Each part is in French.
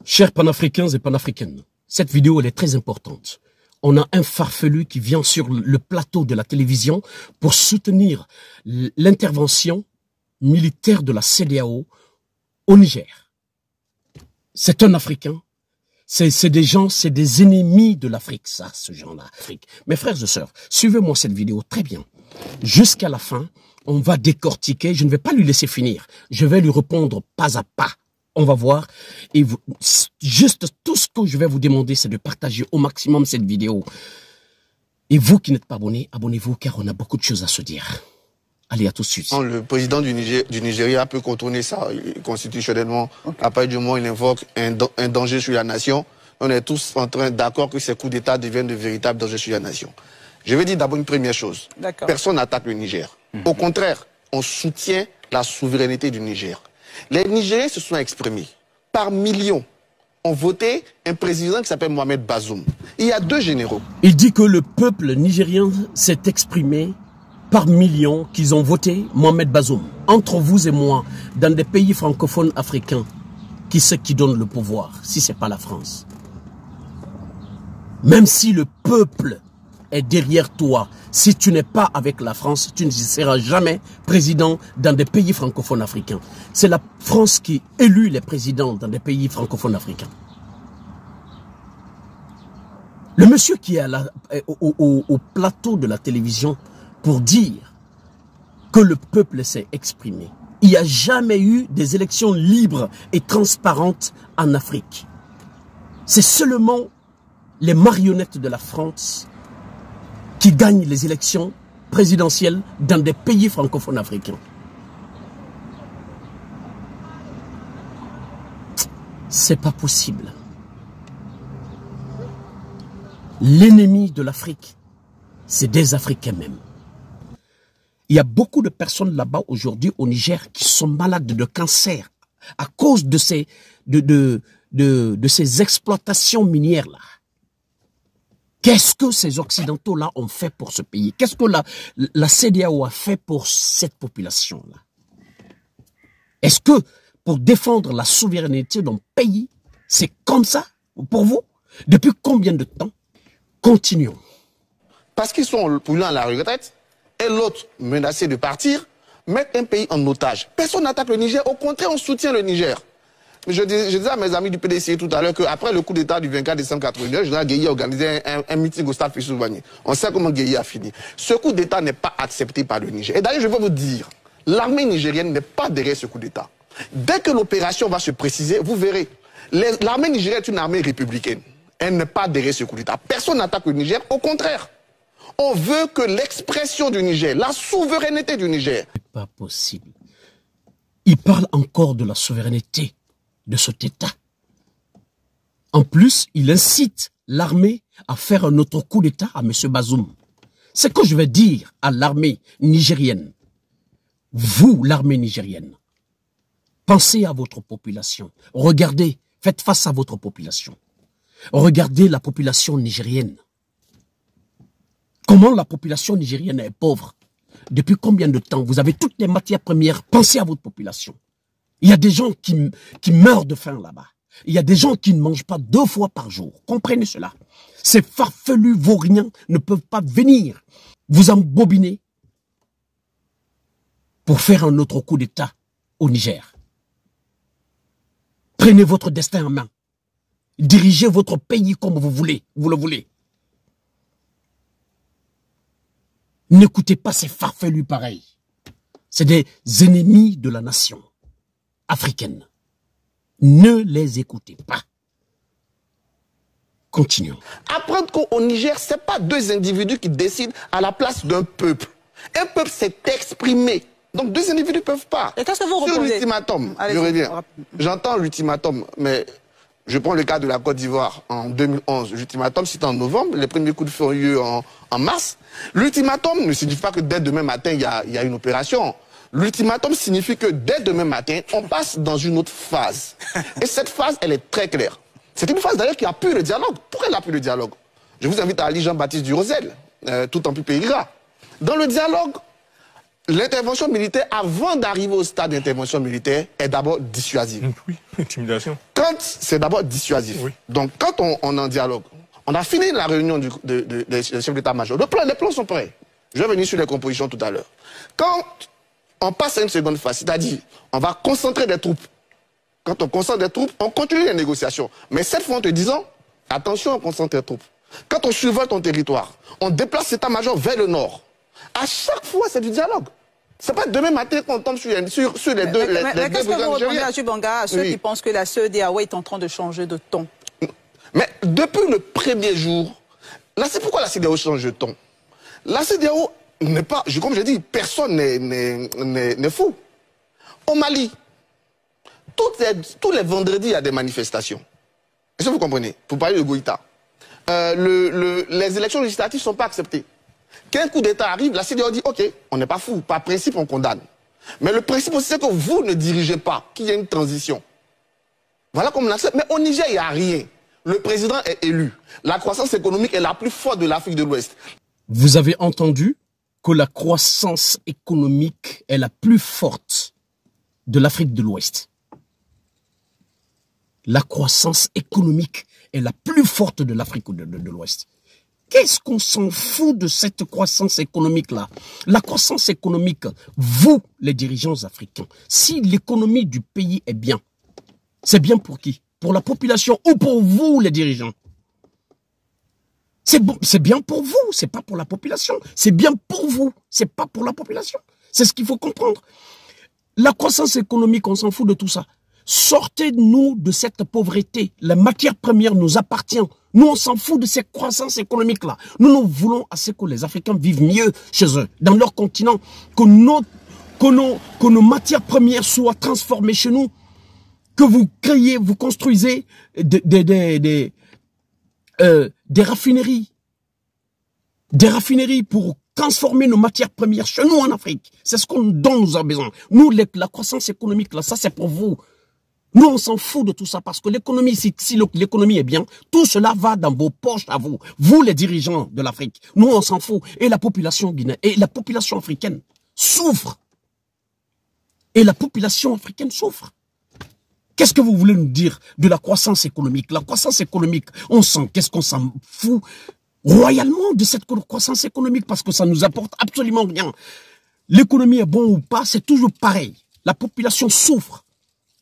Chers panafricains et panafricaines, cette vidéo elle est très importante. On a un farfelu qui vient sur le plateau de la télévision pour soutenir l'intervention militaire de la CEDEAO au Niger. C'est un Africain. C'est des gens, c'est des ennemis de l'Afrique, ça, ce genre-là. Mes frères et sœurs, suivez-moi cette vidéo très bien. Jusqu'à la fin, on va décortiquer. Je ne vais pas lui laisser finir. Je vais lui répondre pas à pas. On va voir. Et vous, juste tout ce que je vais vous demander, c'est de partager au maximum cette vidéo. Et vous qui n'êtes pas abonnés, abonnez-vous car on a beaucoup de choses à se dire. Allez, à tout de suite. Le président du Nigeria peut contourner ça constitutionnellement. À partir du moment où il invoque un danger sur la nation, on est tous d'accord que ces coups d'État deviennent de véritables dangers sur la nation. Je vais dire d'abord une première chose. Personne n'attaque le Niger. Au contraire, on soutient la souveraineté du Niger. Les Nigériens se sont exprimés. Par millions, ont voté un président qui s'appelle Mohamed Bazoum. Il y a deux généraux. Il dit que le peuple nigérien s'est exprimé par millions qu'ils ont voté Mohamed Bazoum. Entre vous et moi, dans des pays francophones africains, qui c'est qui donne le pouvoir, si ce n'est pas la France? Même si le peuple est derrière toi, si tu n'es pas avec la France, tu ne seras jamais président dans des pays francophones africains. C'est la France qui élit les présidents dans des pays francophones africains. Le monsieur qui est au plateau de la télévision pour dire que le peuple s'est exprimé. Il n'y a jamais eu des élections libres et transparentes en Afrique. C'est seulement les marionnettes de la France qui gagnent les élections présidentielles dans des pays francophones africains. C'est pas possible. L'ennemi de l'Afrique, c'est des Africains même. Il y a beaucoup de personnes là-bas aujourd'hui au Niger qui sont malades de cancer à cause de ces exploitations minières-là. Qu'est-ce que ces Occidentaux-là ont fait pour ce pays? Qu'est-ce que la CEDEAO a fait pour cette population-là? Est-ce que pour défendre la souveraineté d'un pays, c'est comme ça pour vous? Depuis combien de temps? Continuons. Parce qu'ils sont pour l'un à la retraite et l'autre menacé de partir, mettre un pays en otage. Personne n'attaque le Niger, au contraire, on soutient le Niger. Je disais à mes amis du PDC tout à l'heure qu'après le coup d'État du 24 décembre 1989, le général Gueye a organisé un meeting au stade Fissou-Vani. On sait comment Gueye a fini. Ce coup d'État n'est pas accepté par le Niger. Et d'ailleurs, je vais vous dire, l'armée nigérienne n'est pas derrière ce coup d'État. Dès que l'opération va se préciser, vous verrez, l'armée nigérienne est une armée républicaine. Elle n'est pas derrière ce coup d'État. Personne n'attaque le Niger, au contraire. On veut que l'expression du Niger, la souveraineté du Niger... C'est pas possible. Il parle encore de la souveraineté de cet État. En plus, il incite l'armée à faire un autre coup d'État à M. Bazoum. C'est que je vais dire à l'armée nigérienne. Vous, l'armée nigérienne, pensez à votre population. Regardez, faites face à votre population. Regardez la population nigérienne. Comment la population nigérienne est pauvre? Depuis combien de temps? Vous avez toutes les matières premières. Pensez à votre population. Il y a des gens qui meurent de faim là-bas. Il y a des gens qui ne mangent pas 2 fois par jour. Comprenez cela. Ces farfelus vauriens ne peuvent pas venir vous embobiner pour faire un autre coup d'État au Niger. Prenez votre destin en main. Dirigez votre pays comme vous voulez. Vous le voulez. N'écoutez pas ces farfelus pareils. C'est des ennemis de la nation africaine. Ne les écoutez pas. Continuons. Apprendre qu'au Niger, ce n'est pas 2 individus qui décident à la place d'un peuple. Un peuple s'est exprimé. Donc 2 individus ne peuvent pas. Et qu'est-ce que vous Sur répondez? l'ultimatum, je reviens. J'entends l'ultimatum, mais je prends le cas de la Côte d'Ivoire en 2011. L'ultimatum, c'était en novembre. Les premiers coups de feu ont eu en mars. L'ultimatum ne signifie pas que dès demain matin, il y a une opération. L'ultimatum signifie que dès demain matin, on passe dans une autre phase. Et cette phase, elle est très claire. C'est une phase d'ailleurs qui appuie le dialogue. Pourquoi elle appuie le dialogue? Je vous invite à lire Jean-Baptiste Durosel, Tout en plus périra. Dans le dialogue, l'intervention militaire, avant d'arriver au stade d'intervention militaire, est d'abord dissuasive. Oui, intimidation. Quand c'est d'abord dissuasif. Oui. Donc, quand on est en dialogue, on a fini la réunion des chefs d'état-major. Les plans sont prêts. Je vais venir sur les compositions tout à l'heure. Quand on passe à une seconde phase, c'est-à-dire, on va concentrer des troupes. Quand on concentre des troupes, on continue les négociations. Mais cette fois, en te disant, attention, on concentre des troupes. Quand on survole ton territoire, on déplace l'état-major vers le nord. À chaque fois, c'est du dialogue. C'est pas demain matin qu'on tombe sur les deux mais qu'est-ce que vous répondez à Chubanga, à ceux qui pensent que la CEDEAO est en train de changer de ton? Mais depuis le premier jour, là, c'est pourquoi la CEDEAO change de ton. La CEDEAO n'est pas, comme je dis, personne n'est fou. Au Mali, tous les vendredis, il y a des manifestations. Est-ce que vous comprenez? Pour parler de Goïta. Les élections législatives ne sont pas acceptées. Qu'un coup d'État arrive, la CEDEAO dit, OK, on n'est pas fou, par principe, on condamne. Mais le principe aussi, c'est que vous ne dirigez pas, qu'il y ait une transition. Voilà comment on accepte. Mais au Niger, il n'y a rien. Le président est élu. La croissance économique est la plus forte de l'Afrique de l'Ouest. Vous avez entendu que la croissance économique est la plus forte de l'Afrique de l'Ouest. La croissance économique est la plus forte de l'Afrique de l'Ouest. Qu'est-ce qu'on s'en fout de cette croissance économique-là? La croissance économique, vous, les dirigeants africains, si l'économie du pays est bien, c'est bien pour qui? Pour la population ou pour vous, les dirigeants? C'est bien pour vous, c'est pas pour la population. C'est bien pour vous, c'est pas pour la population. C'est ce qu'il faut comprendre. La croissance économique, on s'en fout de tout ça. Sortez-nous de cette pauvreté. La matière première nous appartient. Nous, on s'en fout de cette croissance économique-là. Nous voulons à ce que les Africains vivent mieux chez eux, dans leur continent, que nos matières premières soient transformées chez nous, que vous créez, vous construisez des raffineries. Des raffineries pour transformer nos matières premières chez nous en Afrique. C'est ce dont nous avons besoin. Nous, la croissance économique, là, ça c'est pour vous. Nous, on s'en fout de tout ça parce que l'économie, si l'économie est bien, tout cela va dans vos poches à vous. Vous, les dirigeants de l'Afrique. Nous, on s'en fout. Et la population guinéenne, et la population africaine souffre. Et la population africaine souffre. Qu'est-ce que vous voulez nous dire de la croissance économique? La croissance économique, qu'est-ce qu'on s'en fout royalement de cette croissance économique parce que ça nous apporte absolument rien. L'économie est bon ou pas, c'est toujours pareil. La population souffre.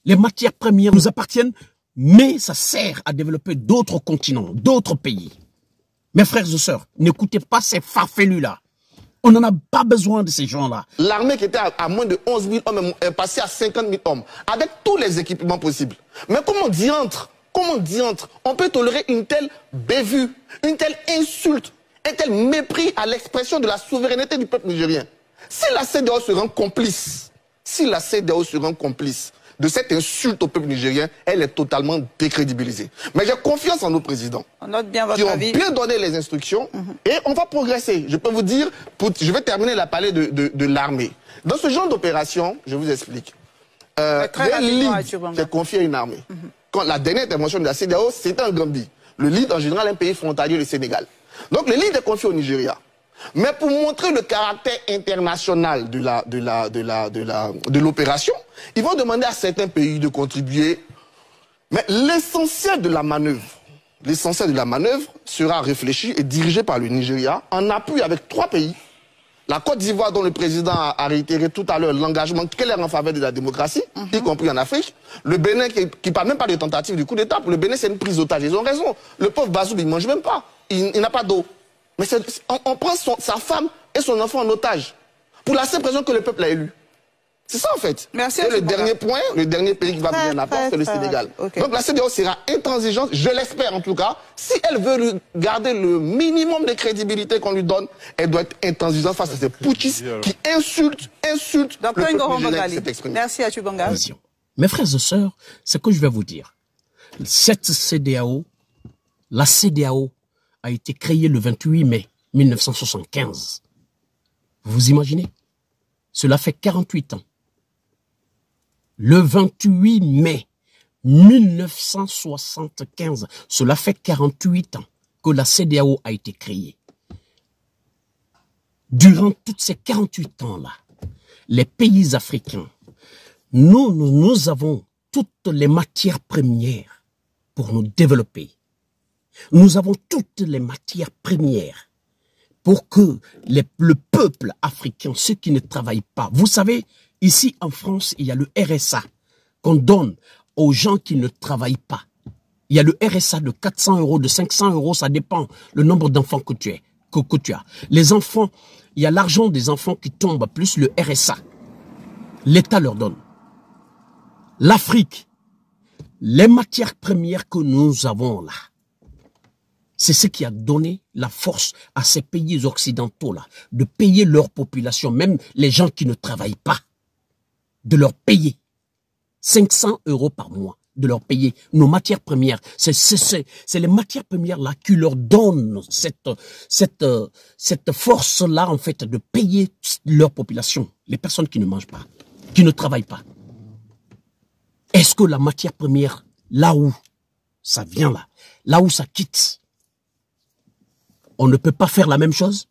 Les matières premières nous appartiennent, mais ça sert à développer d'autres continents, d'autres pays. Mes frères et sœurs, n'écoutez pas ces farfelus-là. On n'en a pas besoin de ces gens-là. L'armée qui était à moins de 11 000 hommes est passée à 50 000 hommes, avec tous les équipements possibles. Mais comment diantre on peut tolérer une telle bévue, une telle insulte, un tel mépris à l'expression de la souveraineté du peuple nigérien? Si la CEDEAO se rend complice, de cette insulte au peuple nigérien, elle est totalement décrédibilisée. Mais j'ai confiance en nos présidents. On note bien votre qui ont avis. bien donné les instructions et on va progresser. Je peux vous dire, je vais terminer la parler de l'armée. Dans ce genre d'opération, je vous explique. Le lead est confié à une armée. Quand la dernière intervention de la CEDEAO, c'était en Gambie. Le lead, en général, un pays frontalier, le Sénégal. Donc le lead est confié au Nigeria. Mais pour montrer le caractère international de l'opération, ils vont demander à certains pays de contribuer. Mais l'essentiel de la manœuvre sera réfléchi et dirigé par le Nigeria en appui avec 3 pays. La Côte d'Ivoire, dont le président a réitéré tout à l'heure l'engagement clair en faveur de la démocratie, y compris en Afrique. Le Bénin, qui ne parle même pas de tentative du coup d'État. Pour le Bénin, c'est une prise d'otage. Ils ont raison. Le pauvre Bazoum, il ne mange même pas. Il n'a pas d'eau. Mais on prend sa femme et son enfant en otage pour la simple raison que le peuple a élu. C'est ça en fait. Merci. Et le dernier point, le dernier pays qui va venir en apport, c'est le Sénégal. Okay. Donc la CEDEAO sera intransigeante, je l'espère en tout cas. Si elle veut garder le minimum de crédibilité qu'on lui donne, elle doit être intransigeante face à ces putschistes qui insultent le peuple nigérien qui s'est exprimé. Merci à Chubanga. Mes frères et sœurs, ce que je vais vous dire, cette CEDEAO, la CEDEAO a été créée le 28 mai 1975. Vous imaginez? Cela fait 48 ans. Le 28 mai 1975, cela fait 48 ans que la CEDEAO a été créée. Durant toutes ces 48 ans-là, les pays africains, nous avons toutes les matières premières pour nous développer. Nous avons toutes les matières premières pour que le peuple africain, ceux qui ne travaillent pas, vous savez, ici en France, il y a le RSA qu'on donne aux gens qui ne travaillent pas. Il y a le RSA de 400 €, de 500 €, ça dépend le nombre d'enfants que tu as. Les enfants, il y a l'argent des enfants qui tombe plus le RSA. L'État leur donne. L'Afrique, les matières premières que nous avons là, c'est ce qui a donné la force à ces pays occidentaux-là de payer leur population, même les gens qui ne travaillent pas, de leur payer 500 € par mois, de leur payer nos matières premières. C'est les matières premières-là qui leur donnent cette force-là, en fait, de payer leur population, les personnes qui ne mangent pas, qui ne travaillent pas. Est-ce que la matière première, là où ça vient là où ça quitte, on ne peut pas faire la même chose?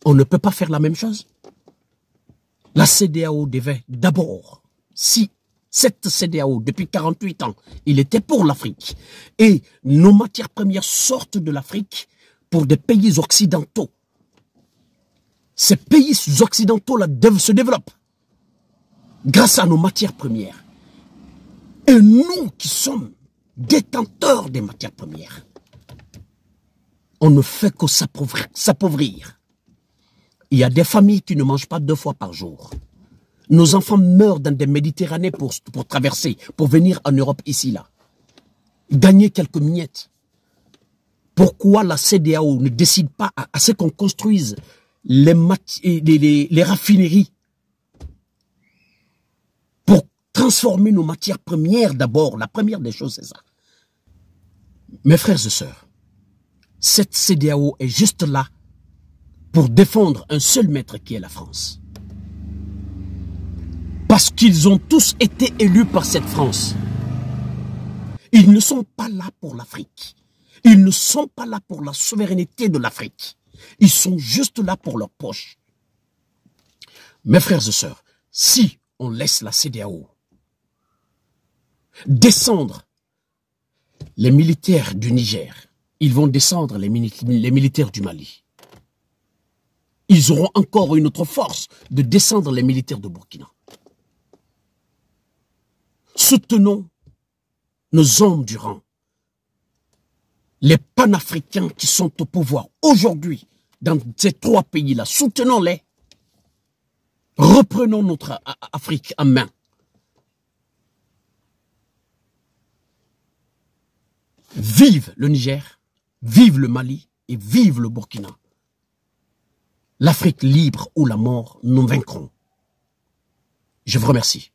On ne peut pas faire la même chose? La CEDEAO devait d'abord, si cette CEDEAO, depuis 48 ans, il était pour l'Afrique, et nos matières premières sortent de l'Afrique pour des pays occidentaux. Ces pays occidentaux-là se développent grâce à nos matières premières. Et nous qui sommes détenteurs des matières premières, on ne fait que s'appauvrir. Il y a des familles qui ne mangent pas 2 fois par jour. Nos enfants meurent dans des Méditerranées pour traverser, pour venir en Europe ici, là. Gagner quelques miettes. Pourquoi la CEDEAO ne décide pas à ce qu'on construise les raffineries pour transformer nos matières premières d'abord? La première des choses, c'est ça. Mes frères et sœurs, cette CEDEAO est juste là pour défendre un seul maître qui est la France. Parce qu'ils ont tous été élus par cette France. Ils ne sont pas là pour l'Afrique. Ils ne sont pas là pour la souveraineté de l'Afrique. Ils sont juste là pour leur poche. Mes frères et sœurs, si on laisse la CEDEAO descendre les militaires du Niger, ils vont descendre les militaires du Mali. Ils auront encore une autre force de descendre les militaires de Burkina. Soutenons nos hommes du rang, les panafricains qui sont au pouvoir aujourd'hui dans ces 3 pays-là. Soutenons-les. Reprenons notre Afrique en main. Vive le Niger, vive le Mali et vive le Burkina. L'Afrique libre ou la mort, nous vaincrons. Je vous remercie.